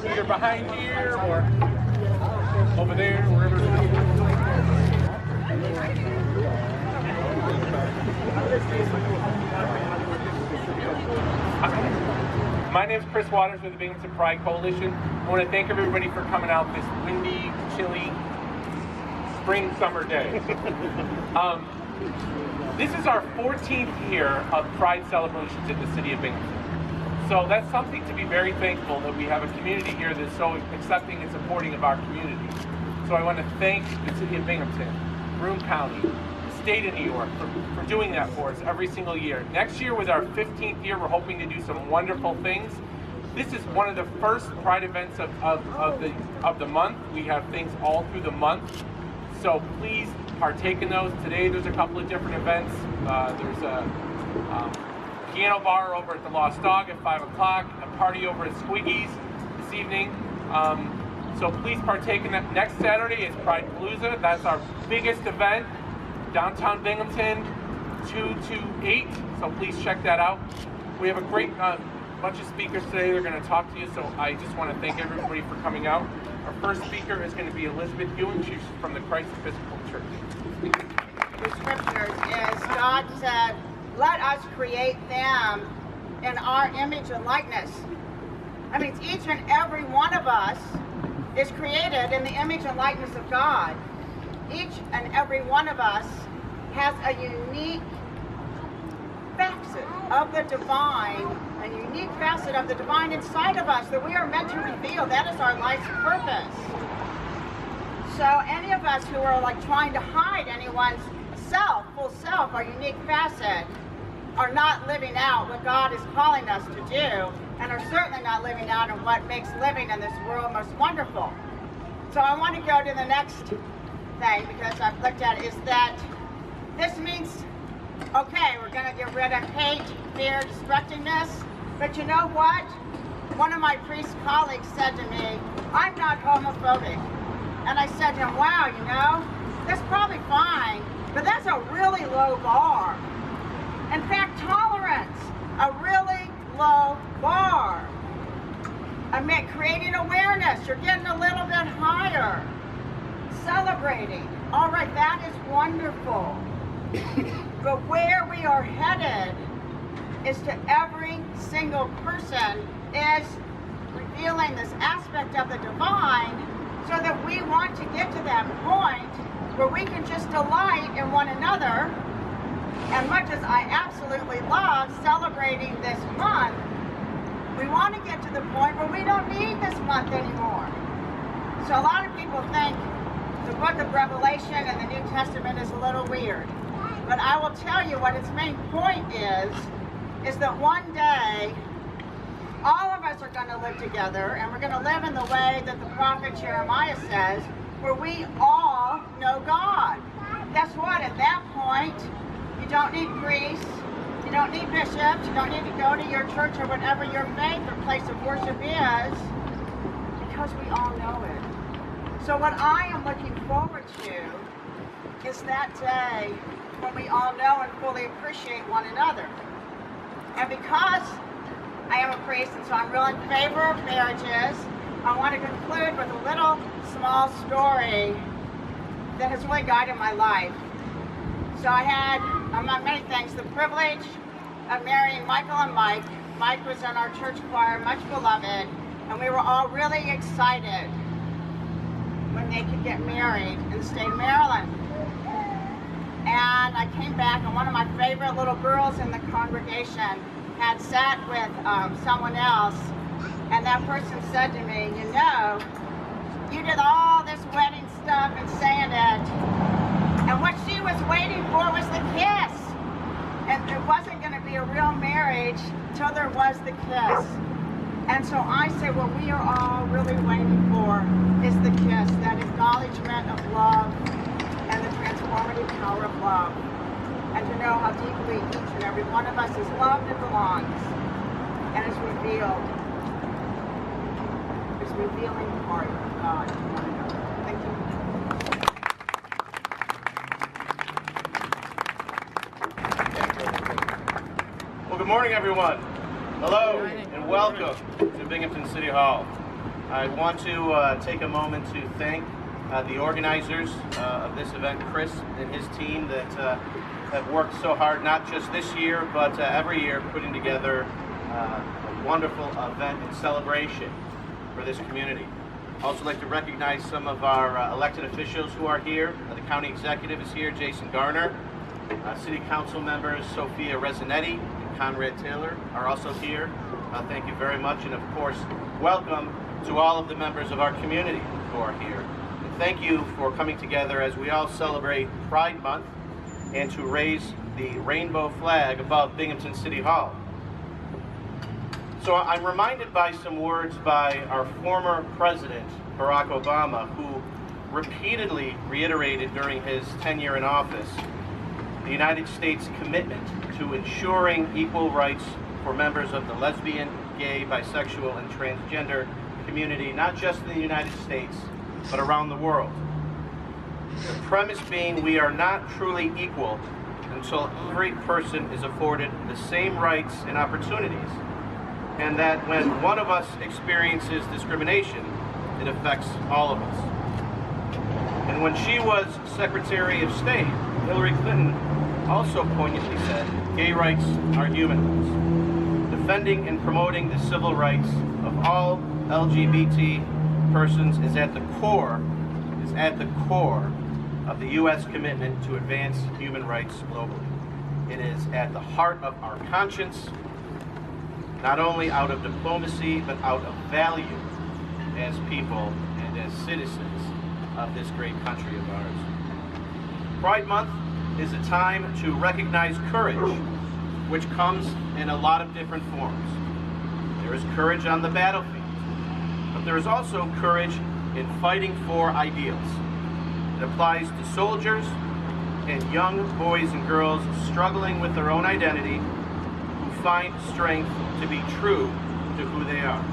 Either behind here or over there, wherever. My name is Chris Waters with the Binghamton Pride Coalition. I want to thank everybody for coming out this windy, chilly, spring-summer day. This is our 14th year of Pride celebrations in the city of Binghamton. So that's something to be very thankful that we have a community here that's so accepting and supporting of our community. So I want to thank the city of Binghamton, Broome County, the state of New York for doing that for us every single year. Next year was our 15th year. We're hoping to do some wonderful things. This is one of the first Pride events of the month. We have things all through the month. So please partake in those. Today there's a couple of different events. There's a piano bar over at the Lost Dog at 5 o'clock, a party over at Squiggy's this evening. So please partake in that. Next Saturday is Pride Palooza. That's our biggest event, downtown Binghamton, 2 to 8. So please check that out. We have a great bunch of speakers today. They're going to talk to you. So I just want to thank everybody for coming out. Our first speaker is going to be Elizabeth Ewing. She's from the Christ Episcopal Church. The scriptures is God said, let us create them in our image and likeness. That means each and every one of us is created in the image and likeness of God. Each and every one of us has a unique facet of the divine, a unique facet of the divine inside of us that we are meant to reveal. That is our life's purpose. So any of us who are like trying to hide anyone's self, full self, our unique facet, are not living out what God is calling us to do, and are certainly not living out in what makes living in this world most wonderful. So I want to go to the next thing, because I've looked at it, is that this means, okay, we're going to get rid of hate, fear, destructiveness, but you know what? One of my priest colleagues said to me, I'm not homophobic. And I said to him, wow, you know, that's probably fine, but that's a really low bar. In fact, tolerance, a really low bar. I meant creating awareness, you're getting a little bit higher. Celebrating, all right, that is wonderful. But where we are headed is to every single person is revealing this aspect of the divine, so that we want to get to that point where we can just delight in one another. And much as I absolutely love celebrating this month, we want to get to the point where we don't need this month anymore. So a lot of people think the book of Revelation and the New Testament is a little weird. But I will tell you what its main point is that one day, all of us are going to live together, and we're going to live in the way that the prophet Jeremiah says, where we all know God. Guess what? At that point, you don't need priests, you don't need bishops, you don't need to go to your church or whatever your faith or place of worship is, because we all know it. So what I am looking forward to is that day when we all know and fully appreciate one another. And because I am a priest, and so I'm real in favor of marriages, I want to conclude with a little small story that has really guided my life. So I had, among many things, the privilege of marrying Michael and Mike. Mike was in our church choir, much beloved, and we were all really excited when they could get married in the state of Maryland. And I came back, and one of my favorite little girls in the congregation had sat with someone else, and that person said to me, you know, you did all this wedding stuff and saying it, and what she was waiting for was the kiss. And it wasn't going to be a real marriage till there was the kiss. And so I say what we are all really waiting for is the kiss, that acknowledgement of love and the transformative power of love. And to know how deeply each and every one of us is loved and belongs and is revealed. Is revealing the heart of God to one another. Thank you. Well, good morning, everyone. Hello, and and welcome to Binghamton City Hall. I want to take a moment to thank the organizers of this event, Chris and his team, that have worked so hard, not just this year, but every year, putting together a wonderful event and celebration for this community. I'd also like to recognize some of our elected officials who are here. The county executive is here, Jason Garnar. City council members Sophia Resinetti and Conrad Taylor are also here. Thank you very much, and of course, welcome to all of the members of our community who are here. And thank you for coming together as we all celebrate Pride Month and to raise the rainbow flag above Binghamton City Hall. So I'm reminded by some words by our former president, Barack Obama, who repeatedly reiterated during his tenure in office the United States' commitment to ensuring equal rights for members of the lesbian, gay, bisexual, and transgender community, not just in the United States, but around the world. The premise being we are not truly equal until every person is afforded the same rights and opportunities, and that when one of us experiences discrimination, it affects all of us. And when she was Secretary of State, Hillary Clinton also poignantly said, gay rights are human rights. Defending and promoting the civil rights of all LGBT persons is at the core of the U.S. commitment to advance human rights globally. It is at the heart of our conscience, not only out of diplomacy, but out of value as people and as citizens of this great country of ours. Pride Month is a time to recognize courage, which comes in a lot of different forms. There is courage on the battlefield, but there is also courage in fighting for ideals. It applies to soldiers and young boys and girls struggling with their own identity who find strength to be true to who they are.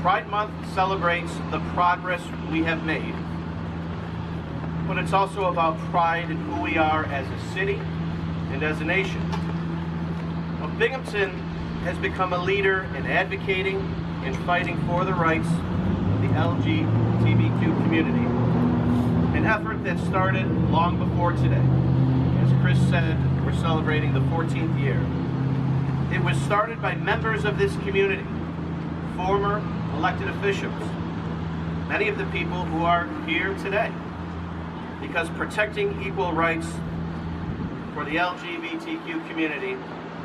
Pride Month celebrates the progress we have made, but it's also about pride in who we are as a city and as a nation. Well, Binghamton has become a leader in advocating and fighting for the rights of the LGBTQ community, an effort that started long before today. As Chris said, we're celebrating the 14th year. It was started by members of this community, former elected officials, many of the people who are here today, because protecting equal rights for the LGBTQ community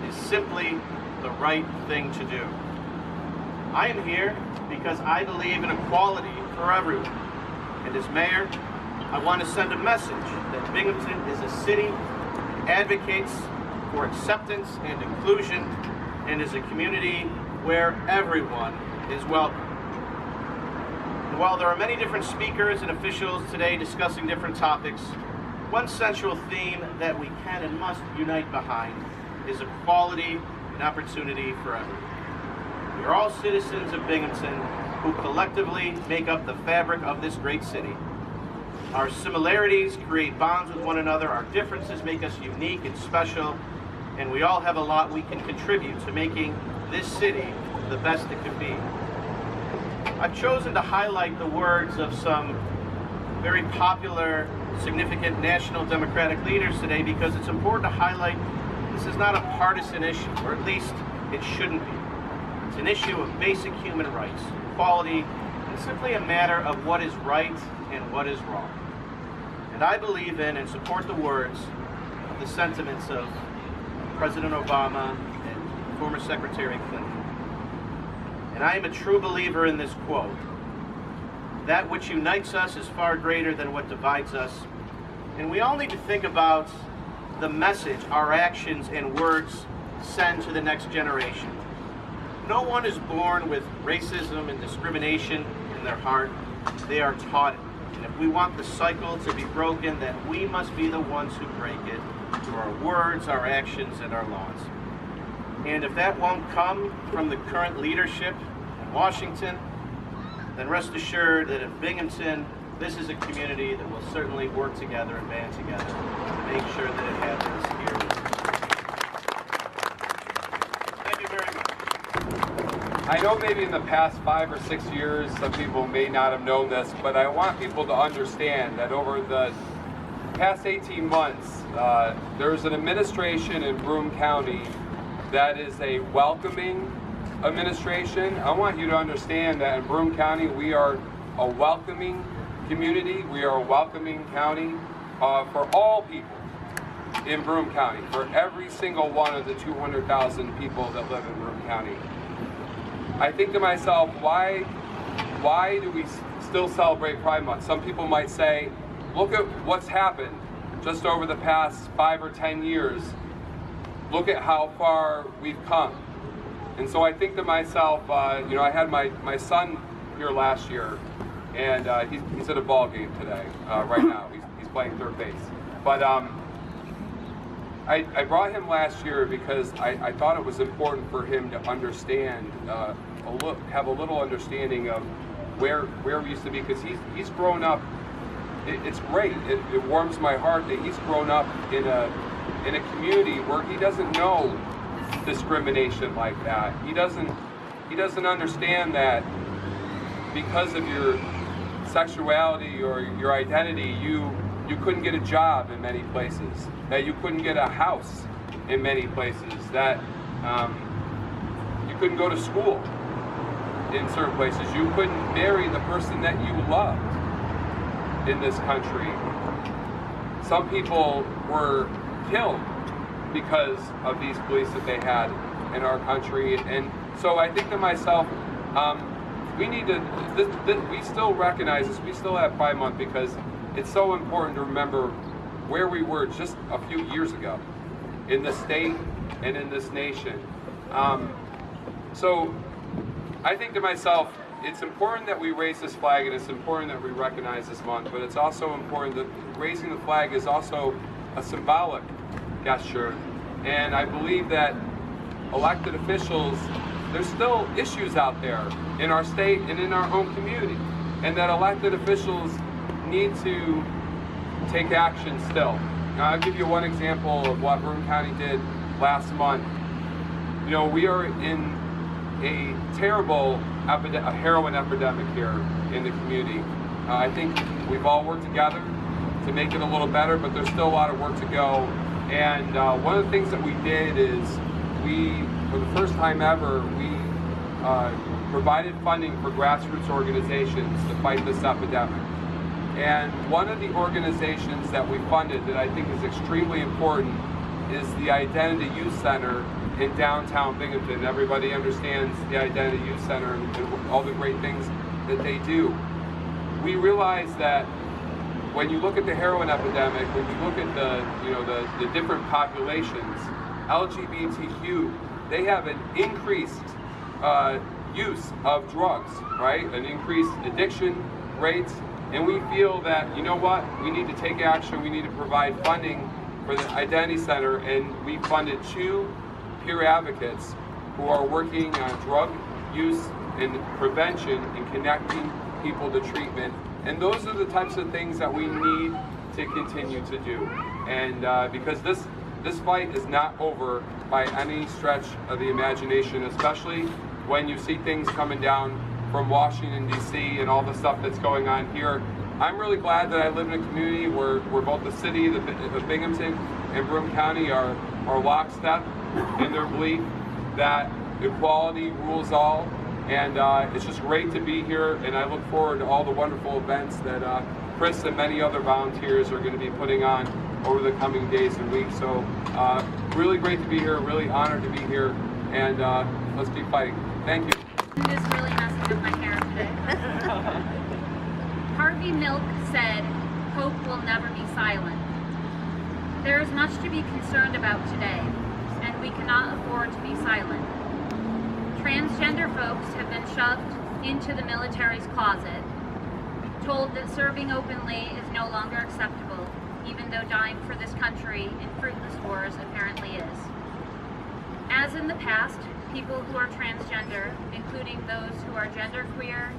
is simply the right thing to do. I am here because I believe in equality for everyone. And as mayor, I want to send a message that Binghamton is a city that advocates for acceptance and inclusion and is a community where everyone is welcome. And while there are many different speakers and officials today discussing different topics, one central theme that we can and must unite behind is equality and opportunity for everyone. We are all citizens of Binghamton who collectively make up the fabric of this great city. Our similarities create bonds with one another, our differences make us unique and special, and we all have a lot we can contribute to making this city the best it could be. I've chosen to highlight the words of some very popular, significant national Democratic leaders today because it's important to highlight this is not a partisan issue, or at least it shouldn't be. It's an issue of basic human rights, equality, and simply a matter of what is right and what is wrong. And I believe in and support the words of the sentiments of President Obama and former Secretary Clinton. And I am a true believer in this quote. That which unites us is far greater than what divides us. And we all need to think about the message our actions and words send to the next generation. No one is born with racism and discrimination in their heart. They are taught it. And if we want the cycle to be broken, then we must be the ones who break it through our words, our actions, and our laws. And if that won't come from the current leadership in Washington, then rest assured that in Binghamton, this is a community that will certainly work together and band together to make sure that it happens here. Thank you very much. I know maybe in the past 5 or 6 years, some people may not have known this, but I want people to understand that over the past 18 months, there's an administration in Broome County that is a welcoming administration. I want you to understand that in Broome County, we are a welcoming community. We are a welcoming county for all people in Broome County, for every single one of the 200,000 people that live in Broome County. I think to myself, why do we still celebrate Pride Month? Some people might say, look at what's happened just over the past 5 or 10 years. Look at how far we've come. And so I think to myself, you know, I had my son here last year, and he's at a ball game today, right now. He's playing third base. But I brought him last year because I thought it was important for him to understand, have a little understanding of where we used to be, because he's grown up. It's great. It warms my heart that he's grown up in a community where he doesn't know discrimination like that. He doesn't understand that because of your sexuality or your identity, you couldn't get a job in many places, that you couldn't get a house in many places, that you couldn't go to school in certain places, you couldn't marry the person that you loved in this country. Some people were killed because of these beliefs that they had in our country. And so I think to myself, we need to, we still recognize this, we still have Pride Month because it's so important to remember where we were just a few years ago in the state and in this nation. So I think to myself, it's important that we raise this flag and it's important that we recognize this month, but it's also important that raising the flag is also a symbolic gesture. And I believe that elected officials, there's still issues out there in our state and in our home community, and that elected officials need to take action still. Now, I'll give you one example of what Broome County did last month. You know, we are in a terrible heroin epidemic here in the community. I think we've all worked together to make it a little better, but there's still a lot of work to go. And one of the things that we did is for the first time ever, we provided funding for grassroots organizations to fight this epidemic. And one of the organizations that we funded that I think is extremely important is the Identity Youth Center in downtown Binghamton. Everybody understands the Identity Youth Center and all the great things that they do. We realize that when you look at the heroin epidemic, when you look at the different populations, LGBTQ, they have an increased use of drugs, right? An increased addiction rates. And we feel that, you know what, we need to take action, we need to provide funding for the Identity Center, and we funded 2 peer advocates who are working on drug use and prevention and connecting people to treatment. And those are the types of things that we need to continue to do. And because this fight is not over by any stretch of the imagination, especially when you see things coming down from Washington, D.C. and all the stuff that's going on here. I'm really glad that I live in a community where both the city of Binghamton and Broome County are lockstep in their belief that equality rules all. And it's just great to be here, and I look forward to all the wonderful events that Chris and many other volunteers are going to be putting on over the coming days and weeks. So really great to be here, really honored to be here, and let's keep fighting. Thank you. I'm just really messing with my hair today. Harvey Milk said, "Hope will never be silent." There is much to be concerned about today, and we cannot afford to be silent. Transgender folks have been shoved into the military's closet, told that serving openly is no longer acceptable, even though dying for this country in fruitless wars apparently is. As in the past, people who are transgender, including those who are genderqueer,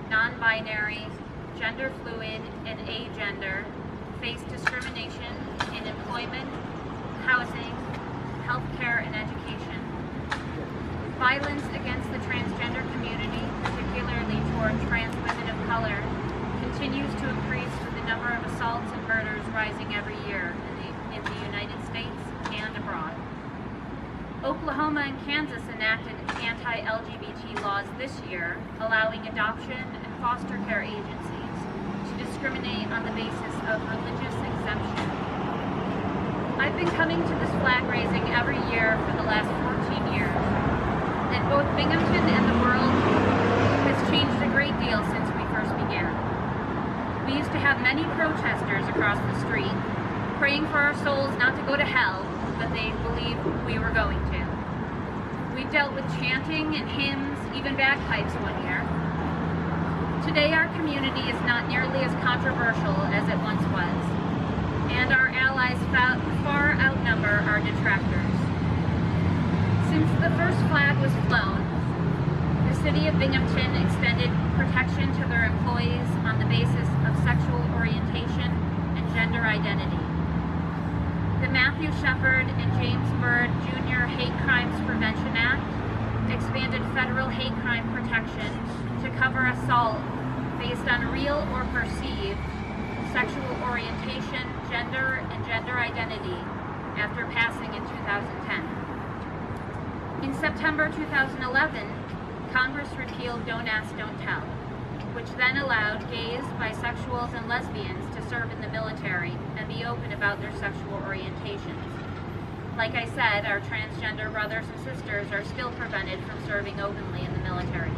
non-binary, gender fluid, and agender, face discrimination in employment, housing, healthcare, and education. Violence against the transgender community, particularly toward trans women of color, continues to increase with the number of assaults and murders rising every year in the United States and abroad. Oklahoma and Kansas enacted anti-LGBT laws this year, allowing adoption and foster care agencies to discriminate on the basis of religious exemption. I've been coming to this flag raising every year for the last 14 years, and both Binghamton and the world has changed a great deal since we first began. We used to have many protesters across the street, praying for our souls not to go to hell, but they believed we were going to. We've dealt with chanting and hymns, even bagpipes one year. Today our community is not nearly as controversial as it once was, and our allies far outnumber our detractors. Since the first flag was flown, the City of Binghamton extended protection to their employees on the basis of sexual orientation and gender identity. The Matthew Shepard and James Byrd Jr. Hate Crimes Prevention Act expanded federal hate crime protection to cover assault based on real or perceived sexual orientation, gender, and gender identity after passing in 2010. In September 2011, Congress repealed Don't Ask, Don't Tell, which then allowed gays, bisexuals, and lesbians to serve in the military and be open about their sexual orientations. Like I said, our transgender brothers and sisters are still prevented from serving openly in the military.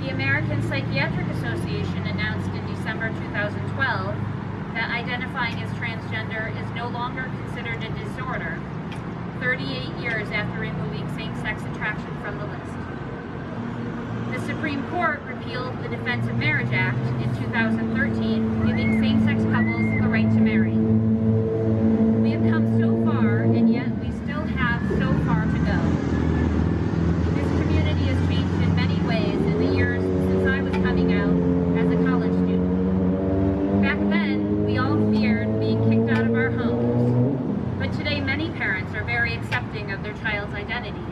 The American Psychiatric Association announced in December 2012 that identifying as transgender is no longer considered a disorder, 38 years after removing same-sex attraction from the list. The Supreme Court repealed the Defense of Marriage Act in 2013, giving same-sex couples the right to marry. We have come so far, and yet we still have so far to go. This community has changed in many ways in the years since I was coming out as a college student. Back then, we all feared being kicked out of our homes, but today many parents are very accepting of their child's identities.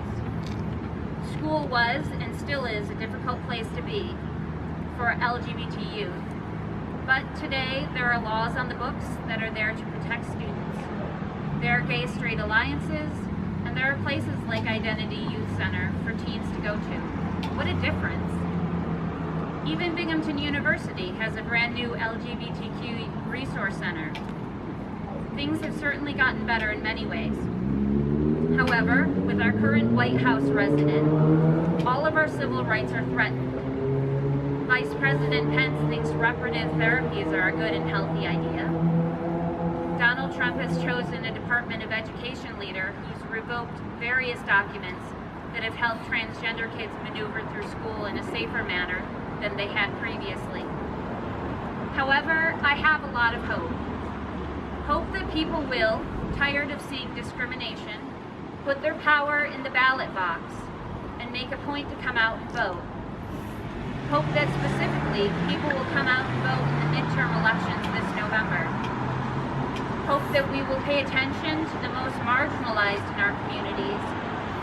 School was and still is a difficult place to be for LGBT youth. But today there are laws on the books that are there to protect students. There are gay-straight alliances, and there are places like Identity Youth Center for teens to go to. What a difference. Even Binghamton University has a brand new LGBTQ resource center. Things have certainly gotten better in many ways. However, with our current White House resident, all of our civil rights are threatened. Vice President Pence thinks reparative therapies are a good and healthy idea. Donald Trump has chosen a Department of Education leader who's revoked various documents that have helped transgender kids maneuver through school in a safer manner than they had previously. However, I have a lot of hope. Hope that people will, tired of seeing discrimination, put their power in the ballot box and make a point to come out and vote. Hope that specifically people will come out and vote in the midterm elections this November. Hope that we will pay attention to the most marginalized in our communities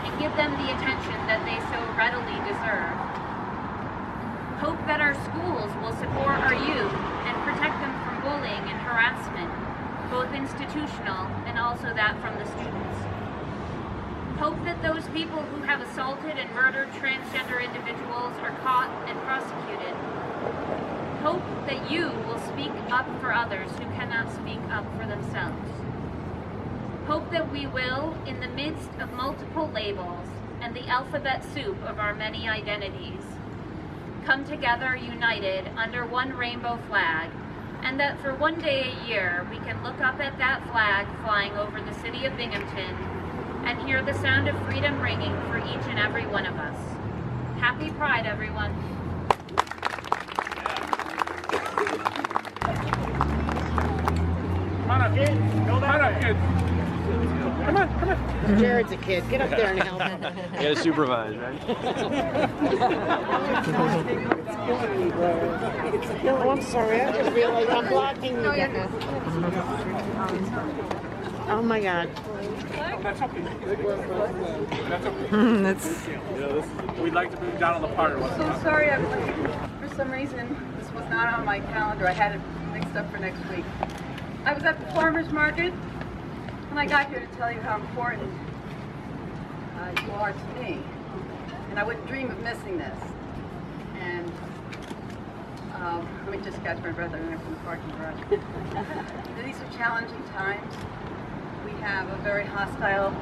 and give them the attention that they so readily deserve. Hope that our schools will support our youth and protect them from bullying and harassment, both institutional and also that from the students. Hope that those people who have assaulted and murdered transgender individuals are caught and prosecuted. Hope that you will speak up for others who cannot speak up for themselves. Hope that we will, in the midst of multiple labels and the alphabet soup of our many identities, come together united under one rainbow flag, and that for one day a year we can look up at that flag flying over the city of Binghamton and hear the sound of freedom ringing for each and every one of us. Happy Pride, everyone. Come on up, kids. Come on up, kids. Come on, come on. Jared's a kid. Get up there and help him. You gotta supervise, right? Oh, I'm sorry. I just realized I'm blocking you. Oh my God. That's okay. That's okay. That's. We'd like to bring down on the part. So sorry I'm late. For some reason, this was not on my calendar. I had it mixed up for next week. I was at the farmer's market, and I got here to tell you how important you are to me. And I wouldn't dream of missing this. And let me just catch my breath. I'm from the parking garage. These are challenging times. We have a very hostile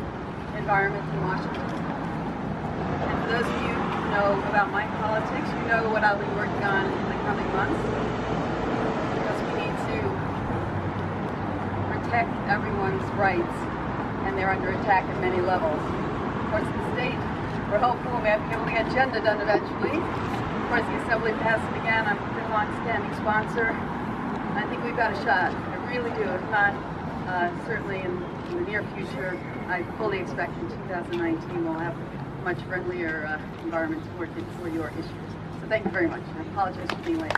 environment in Washington. And for those of you who know about my politics, you know what I'll be working on in the coming months. Because we need to protect everyone's rights, and they're under attack at many levels. Of course, in the state, we're hopeful we have to be able to get agenda done eventually. Of course, the Assembly passed it again. I'm a long-standing sponsor. I think we've got a shot. I really do. If not, certainly in the near future, I fully expect in 2019 we'll have a much friendlier environment to work in for your issues. So thank you very much. I apologize for being late.